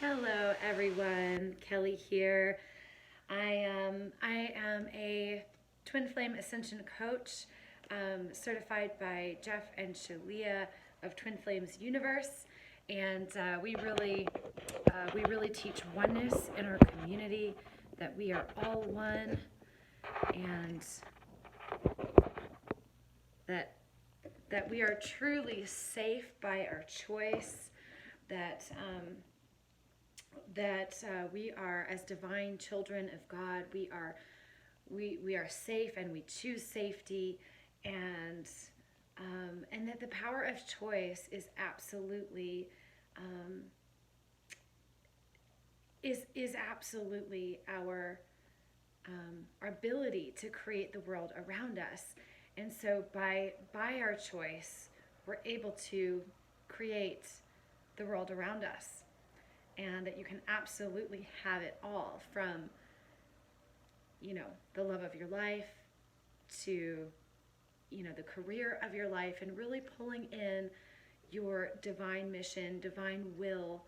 Hello everyone, Kelly here. I am a Twin Flame Ascension Coach, certified by Jeff and Shalia of Twin Flames Universe, and we really teach oneness in our community, that we are all one, and that we are truly safe by our choice, that we are, as divine children of God, we are safe and we choose safety, and that the power of choice is absolutely absolutely our ability to create the world around us. And so by our choice, we're able to create the world around us, and that you can absolutely have it all, from the love of your life to the career of your life, and really pulling in your divine mission, divine will.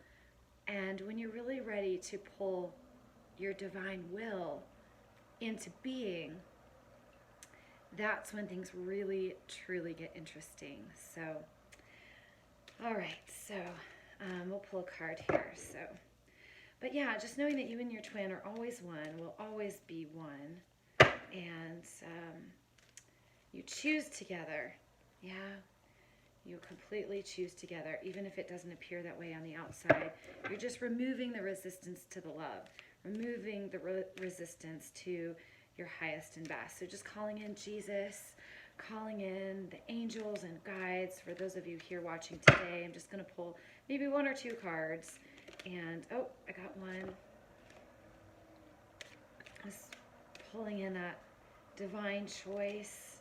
And when you're really ready to pull your divine will into being, that's when things really truly get interesting. So all right, so we'll pull a card here. But yeah, just knowing that you and your twin are always one, will always be one, and you choose together. Yeah, you completely choose together, even if it doesn't appear that way on the outside. You're just removing the resistance to the love, removing the resistance to your highest and best. So just calling in Jesus, calling in the angels and guides. For those of you here watching today, I'm just going to pull maybe one or two cards. And oh, I got one. Just pulling in that divine choice,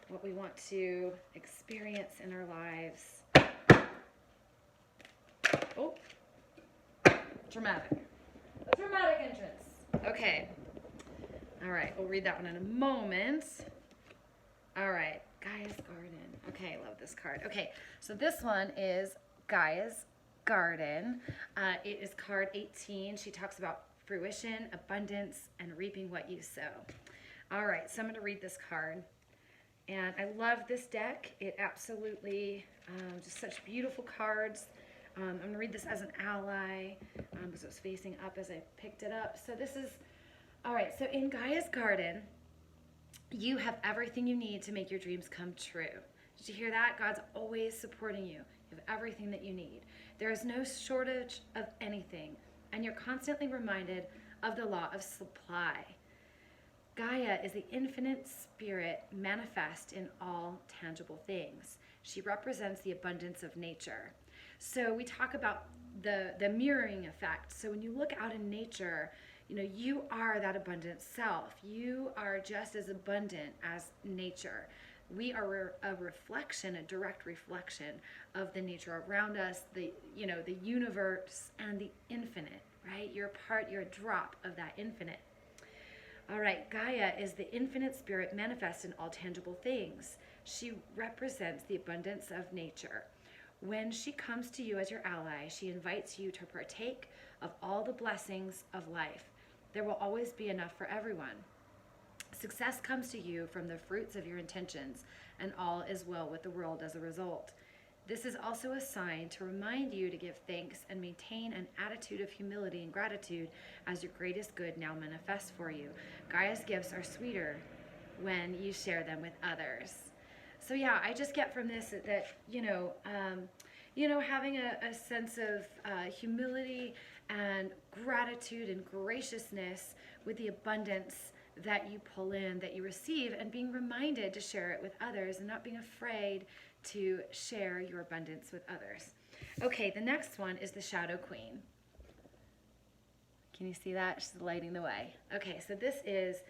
what we want to experience in our lives. Oh, dramatic. A dramatic entrance. Okay. All right, we'll read that one in a moment. All right, Gaia's Garden. Okay, I love this card. Okay, so this one is Gaia's Garden. It is card 18. She talks about fruition, abundance, and reaping what you sow. All right, so I'm going to read this card. And I love this deck. It absolutely, just such beautiful cards. I'm going to read this as an ally, because it was facing up as I picked it up. So this is, all right, so in Gaia's Garden, you have everything you need to make your dreams come true. Did you hear that? God's always supporting you. You have everything that you need. There is no shortage of anything, and you're constantly reminded of the law of supply. Gaia is the infinite spirit manifest in all tangible things. She represents the abundance of nature. So we talk about the mirroring effect. So when you look out in nature, you are that abundant self. You are just as abundant as nature. We are a reflection, a direct reflection of the nature around us, the universe and the infinite, right? You're a drop of that infinite. All right, Gaia is the infinite spirit manifest in all tangible things. She represents the abundance of nature. When she comes to you as your ally, she invites you to partake of all the blessings of life. There will always be enough for everyone. Success comes to you from the fruits of your intentions, and all is well with the world as a result. This is also a sign to remind you to give thanks and maintain an attitude of humility and gratitude as your greatest good now manifests for you. Gaia's gifts are sweeter when you share them with others. So yeah, I just get from this that, having a sense of humility and gratitude and graciousness with the abundance that you pull in, that you receive, and being reminded to share it with others, and not being afraid to share your abundance with others. Okay, the next one is the Shadow Queen. Can you see that? She's lighting the way. Okay, so this is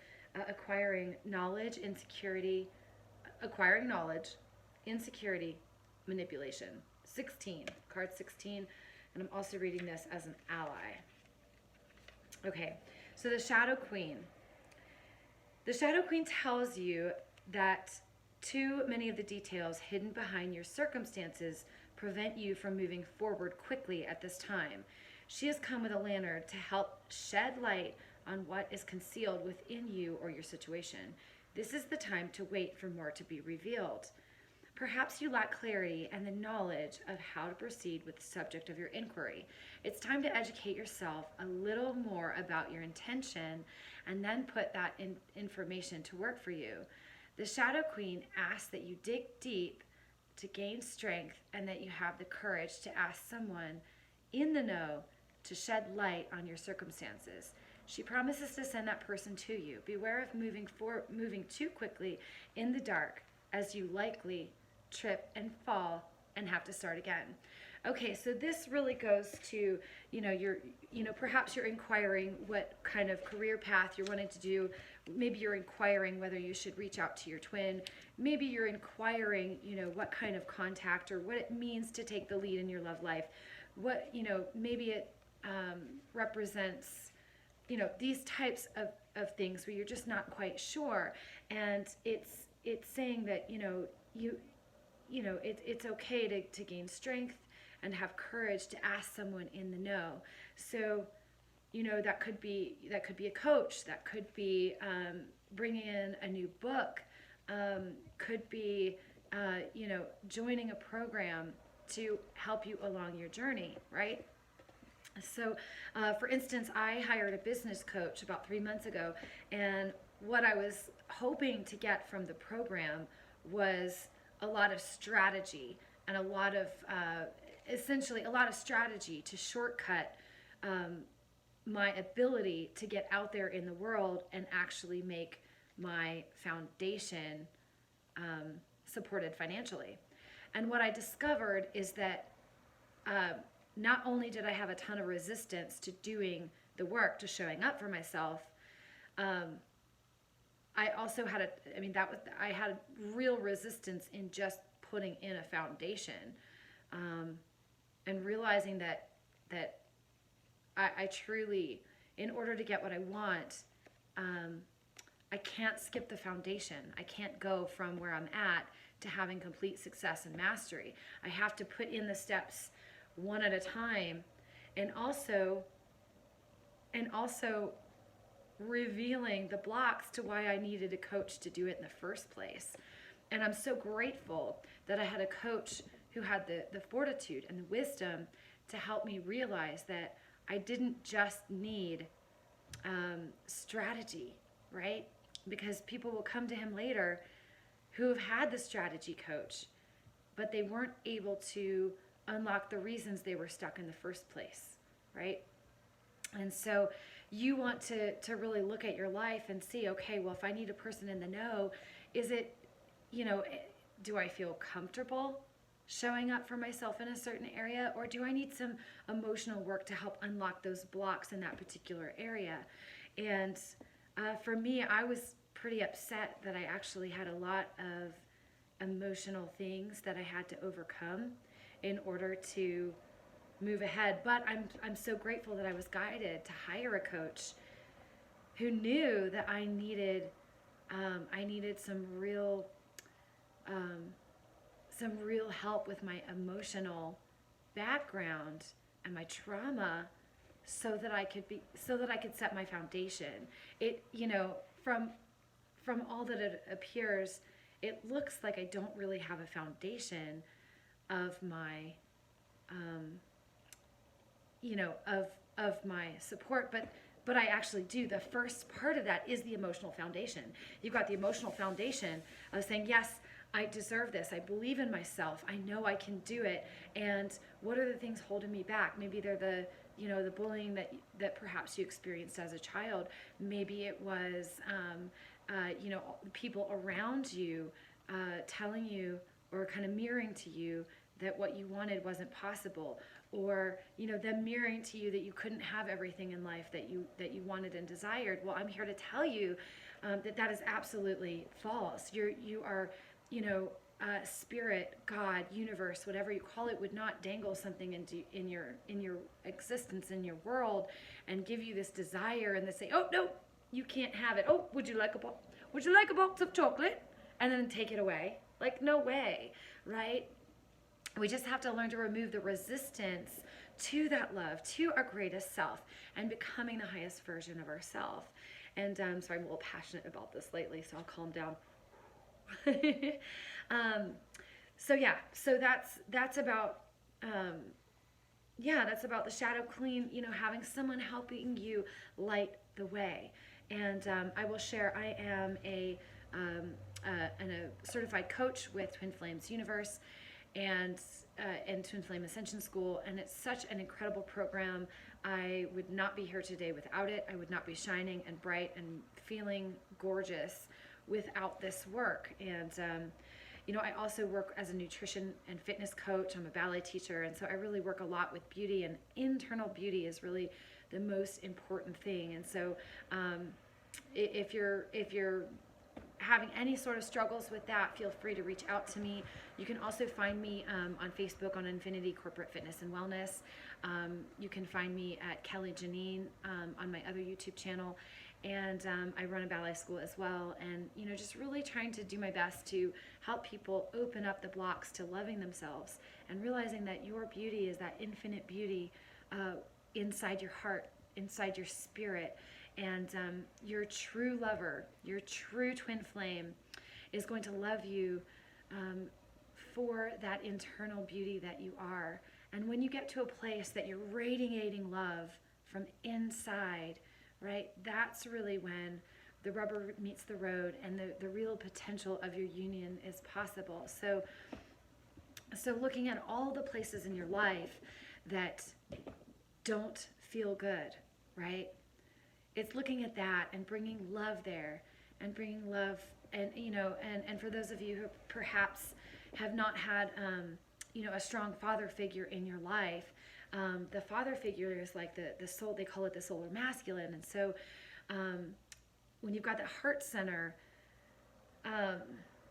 acquiring knowledge, insecurity, manipulation. 16, card 16, and I'm also reading this as an ally. Okay, so the Shadow Queen. The Shadow Queen tells you that too many of the details hidden behind your circumstances prevent you from moving forward quickly at this time. She has come with a lantern to help shed light on what is concealed within you or your situation. This is the time to wait for more to be revealed. Perhaps you lack clarity and the knowledge of how to proceed with the subject of your inquiry. It's time to educate yourself a little more about your intention and then put that information to work for you. The Shadow Queen asks that you dig deep to gain strength and that you have the courage to ask someone in the know to shed light on your circumstances. She promises to send that person to you. Beware of moving too quickly in the dark, as you likely trip and fall and have to start again. Okay, so this really goes to, perhaps you're inquiring what kind of career path you're wanting to do. Maybe you're inquiring whether you should reach out to your twin. Maybe you're inquiring, what kind of contact or what it means to take the lead in your love life. What, maybe it represents, these types of things where you're just not quite sure. And it's saying that, it's okay to gain strength and have courage to ask someone in the know. So, that could be a coach, that could be bringing in a new book, could be, joining a program to help you along your journey, right? So, for instance, I hired a business coach about 3 months ago, and what I was hoping to get from the program was a lot of strategy and a lot of strategy to shortcut my ability to get out there in the world and actually make my foundation supported financially. And what I discovered is that not only did I have a ton of resistance to doing the work, to showing up for myself, I also had I had real resistance in just putting in a foundation, and realizing that I truly, in order to get what I want, I can't skip the foundation. I can't go from where I'm at to having complete success and mastery. I have to put in the steps one at a time, and also revealing the blocks to why I needed a coach to do it in the first place. And I'm so grateful that I had a coach who had the fortitude and the wisdom to help me realize that I didn't just need strategy, right? Because people will come to him later who have had the strategy coach, but they weren't able to unlock the reasons they were stuck in the first place, right? And so you want to really look at your life and see, okay, well, if I need a person in the know, is it, do I feel comfortable showing up for myself in a certain area, or do I need some emotional work to help unlock those blocks in that particular area? And for me, I was pretty upset that I actually had a lot of emotional things that I had to overcome in order to move ahead. But I'm so grateful that I was guided to hire a coach who knew that I needed some real help with my emotional background and my trauma, so that I could set my foundation. It, from all that it appears, it looks like I don't really have a foundation of my of my support, but I actually do. The first part of that is the emotional foundation. You've got the emotional foundation of saying, yes, I deserve this. I believe in myself. I know I can do it. And what are the things holding me back? Maybe they're the bullying that perhaps you experienced as a child. Maybe it was, people around you telling you or kind of mirroring to you that what you wanted wasn't possible, or them mirroring to you that you couldn't have everything in life that you wanted and desired. Well, I'm here to tell you that is absolutely false. You are spirit, God, universe, whatever you call it, would not dangle something in your existence, in your world, and give you this desire and they say, oh no, you can't have it. Oh, would you like a box of chocolate? And then take it away. Like, no way, right? We just have to learn to remove the resistance to that love, to our greatest self, and becoming the highest version of ourselves. And sorry, I'm a little passionate about this lately, so I'll calm down. So yeah, so that's about that's about the shadow queen, having someone helping you light the way. And I will share, I am a certified coach with Twin Flames Universe and Twin Flame Ascension School, and it's such an incredible program. I would not be here today without it. I would not be shining and bright and feeling gorgeous without this work. And I also work as a nutrition and fitness coach. I'm a ballet teacher, and so I really work a lot with beauty, and internal beauty is really the most important thing. And so if you're having any sort of struggles with that, feel free to reach out to me. You can also find me on Facebook on Infinity Corporate Fitness and Wellness. You can find me at Kelly Janine on my other YouTube channel. And I run a ballet school as well. And, just really trying to do my best to help people open up the blocks to loving themselves and realizing that your beauty is that infinite beauty inside your heart, inside your spirit. And your true lover, your true twin flame is going to love you for that internal beauty that you are. And when you get to a place that you're radiating love from inside, right, that's really when the rubber meets the road and the real potential of your union is possible. So looking at all the places in your life that don't feel good, right? It's looking at that and bringing love there, and bringing love, and and for those of you who perhaps have not had a strong father figure in your life, the father figure is like the soul. They call it the solar masculine. And so when you've got the heart center,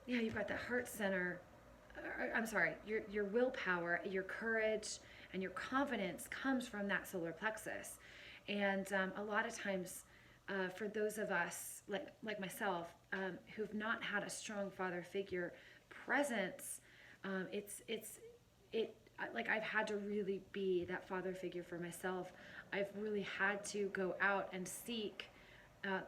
you've got the heart center. I'm sorry, your willpower, your courage, and your confidence comes from that solar plexus. And a lot of times, for those of us like myself who've not had a strong father figure presence, like I've had to really be that father figure for myself. I've really had to go out and seek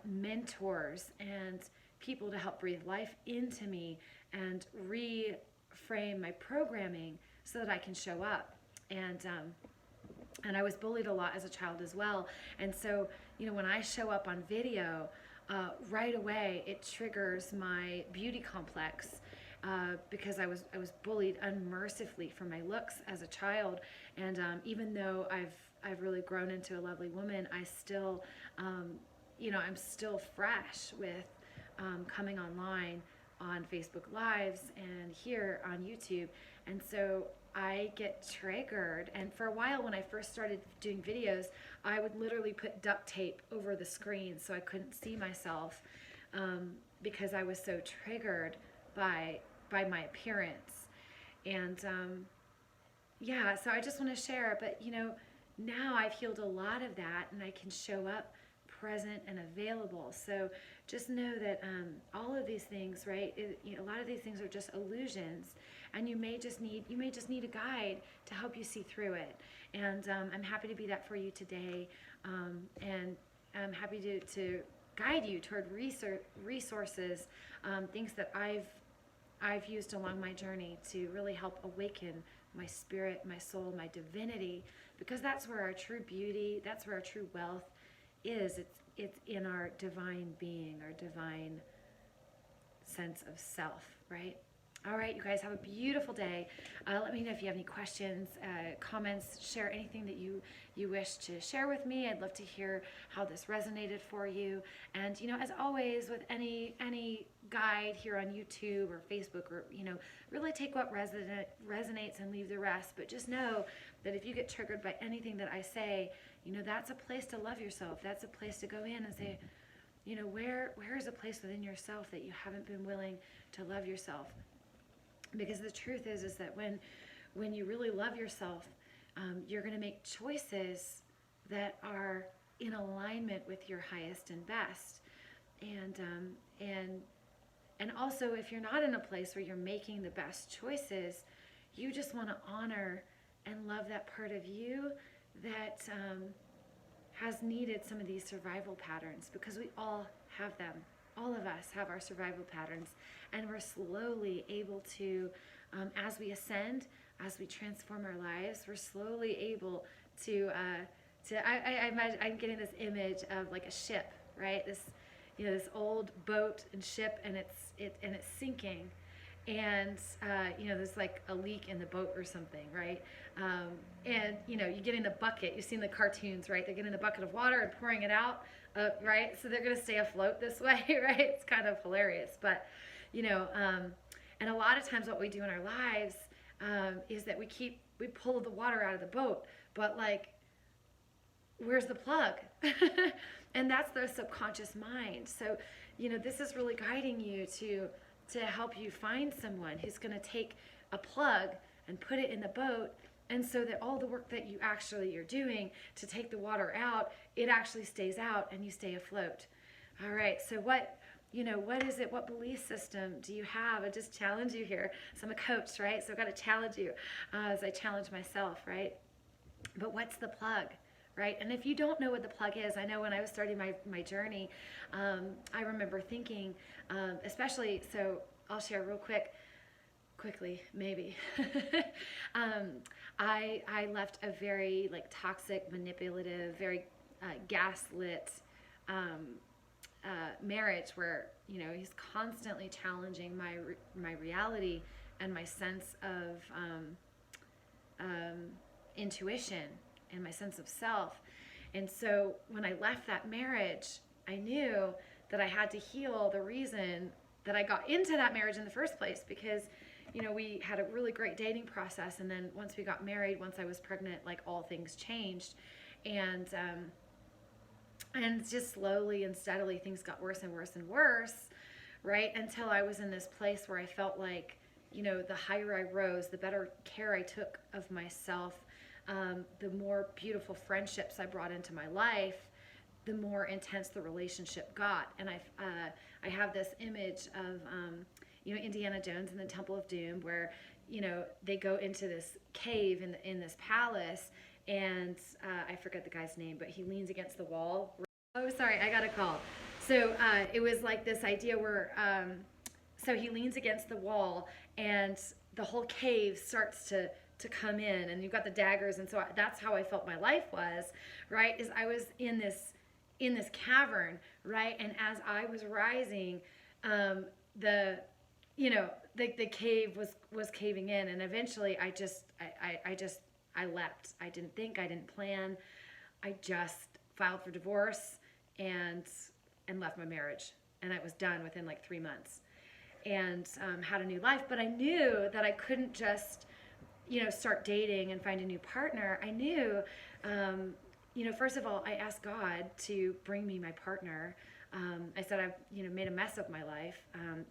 mentors and people to help breathe life into me and reframe my programming so that I can show up. And I was bullied a lot as a child as well. And so, when I show up on video, right away it triggers my beauty complex because I was bullied unmercifully for my looks as a child. And even though I've really grown into a lovely woman, I still, I'm still fresh with coming online on Facebook Lives and here on YouTube. And so I get triggered. And for a while, when I first started doing videos, I would literally put duct tape over the screen so I couldn't see myself because I was so triggered by my appearance. And so I just want to share. But now I've healed a lot of that, and I can show up present and available. So just know that all of these things, right? A lot of these things are just illusions, and you may just need a guide to help you see through it. And I'm happy to be that for you today, and I'm happy to guide you toward resources, things that I've used along my journey to really help awaken my spirit, my soul, my divinity, because that's where our true beauty, that's where our true wealth is. It's in our divine being, our divine sense of self, right? All right, you guys, have a beautiful day. Let me know if you have any questions, comments, share anything that you wish to share with me. I'd love to hear how this resonated for you. And, as always, with any guide here on YouTube or Facebook, or, really take what resonates and leave the rest. But just know that if you get triggered by anything that I say, that's a place to love yourself. That's a place to go in and say, where is a place within yourself that you haven't been willing to love yourself? Because the truth is that when you really love yourself, you're going to make choices that are in alignment with your highest and best. And also, if you're not in a place where you're making the best choices, you just want to honor and love that part of you that has needed some of these survival patterns, because we all have them. All of us have our survival patterns, and we're slowly able to, as we ascend, as we transform our lives, we're slowly able to I imagine, I'm getting this image of like a ship, right? This, this old boat and ship, and it's sinking, and there's like a leak in the boat or something, right? And you get in a bucket. You've seen the cartoons, right? They're getting a bucket of water and pouring it out, right? So they're gonna stay afloat this way, right? It's kind of hilarious, but and a lot of times what we do in our lives is that we pull the water out of the boat, but like, where's the plug? And that's the subconscious mind. So, this is really guiding you to help you find someone who's going to take a plug and put it in the boat, and so that all the work that you're doing to take the water out, it actually stays out and you stay afloat. All right. So what is it? What belief system do you have? I just challenge you here. So I'm a coach, right? So I've got to challenge you as I challenge myself, right? But what's the plug? Right? And if you don't know what the plug is, I know when I was starting my journey, I remember thinking, especially, so I'll share real quickly, maybe. I left a very like toxic, manipulative, very gaslit marriage where, he's constantly challenging my reality and my sense of intuition and my sense of self. And so when I left that marriage, I knew that I had to heal the reason that I got into that marriage in the first place, because we had a really great dating process, and then once we got married, once I was pregnant, like all things changed, and just slowly and steadily things got worse and worse and worse, right? Until I was in this place where I felt like, the higher I rose, the better care I took of myself, the more beautiful friendships I brought into my life, the more intense the relationship got. And I have this image of, Indiana Jones in the Temple of Doom, where, they go into this cave in this palace, and I forget the guy's name, but he leans against the wall. Oh, sorry, I got a call. So it was like this idea where, so he leans against the wall, and the whole cave starts to come in, and you've got the daggers, and so that's how I felt my life was, right? Is I was in this cavern, right? And as I was rising, the cave was caving in, and eventually I leapt. I didn't think, I didn't plan. I just filed for divorce and left my marriage, and I was done within like 3 months, and had a new life. But I knew that I couldn't just start dating and find a new partner. I knew, first of all, I asked God to bring me my partner. I said I've, made a mess of my life,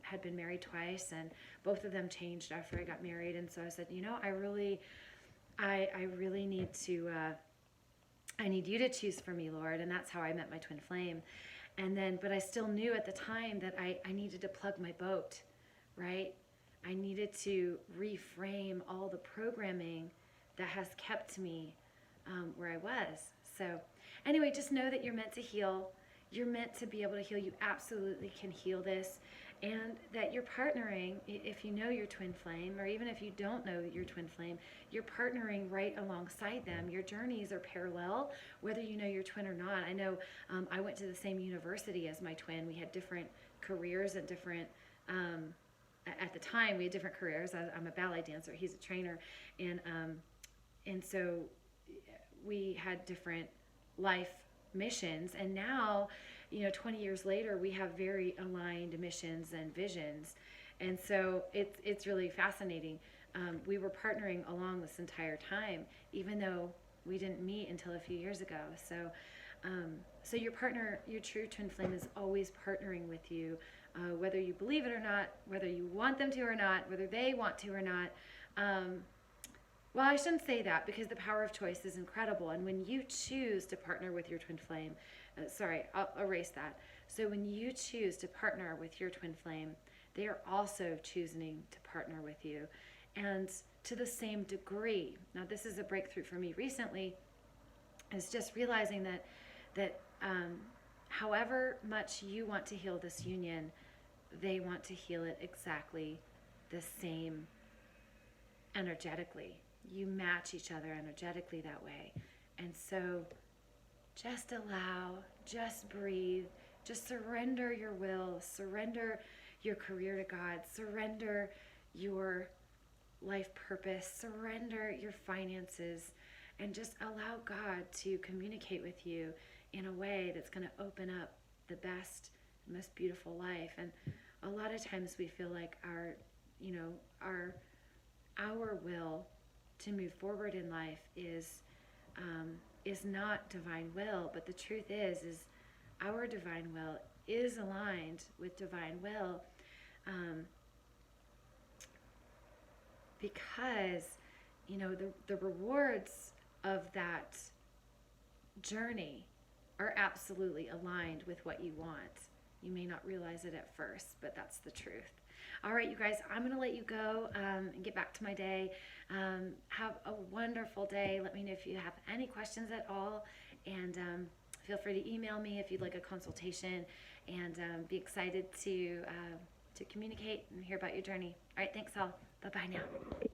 had been married twice, and both of them changed after I got married. And so I said, I really need to, I need you to choose for me, Lord. And that's how I met my twin flame. And then, but I still knew at the time that I needed to plug my boat, right? I needed to reframe all the programming that has kept me where I was. So anyway, just know that you're meant to heal. You're meant to be able to heal. You absolutely can heal this. And that you're partnering, if you know your twin flame, or even if you don't know your twin flame, you're partnering right alongside them. Your journeys are parallel, whether you know your twin or not. I know I went to the same university as my twin. We had different careers and different... at the time, we had different careers. I'm a ballet dancer. He's a trainer. And so we had different life missions. And now, 20 years later, we have very aligned missions and visions. And so it's really fascinating. We were partnering along this entire time, even though we didn't meet until a few years ago. So your partner, your true twin flame, is always partnering with you. Whether you believe it or not, whether you want them to or not, whether they want to or not. Well, I shouldn't say that, because the power of choice is incredible. And when you choose to partner with your twin flame, I'll erase that. So when you choose to partner with your twin flame, they are also choosing to partner with you. And to the same degree. Now, this is a breakthrough for me recently, is just realizing that however much you want to heal this union, they want to heal it exactly the same energetically. You match each other energetically that way. And so just allow, just breathe, just surrender your will, surrender your career to God, surrender your life purpose, surrender your finances, and just allow God to communicate with you in a way that's going to open up the best, most beautiful life. And a lot of times we feel like our will to move forward in life is not divine will, but the truth is our divine will is aligned with divine will, because the rewards of that journey are absolutely aligned with what you want. You may not realize it at first, but that's the truth. All right, you guys, I'm going to let you go and get back to my day. Have a wonderful day. Let me know if you have any questions at all, and feel free to email me if you'd like a consultation, and be excited to communicate and hear about your journey. All right, thanks all. Bye-bye now.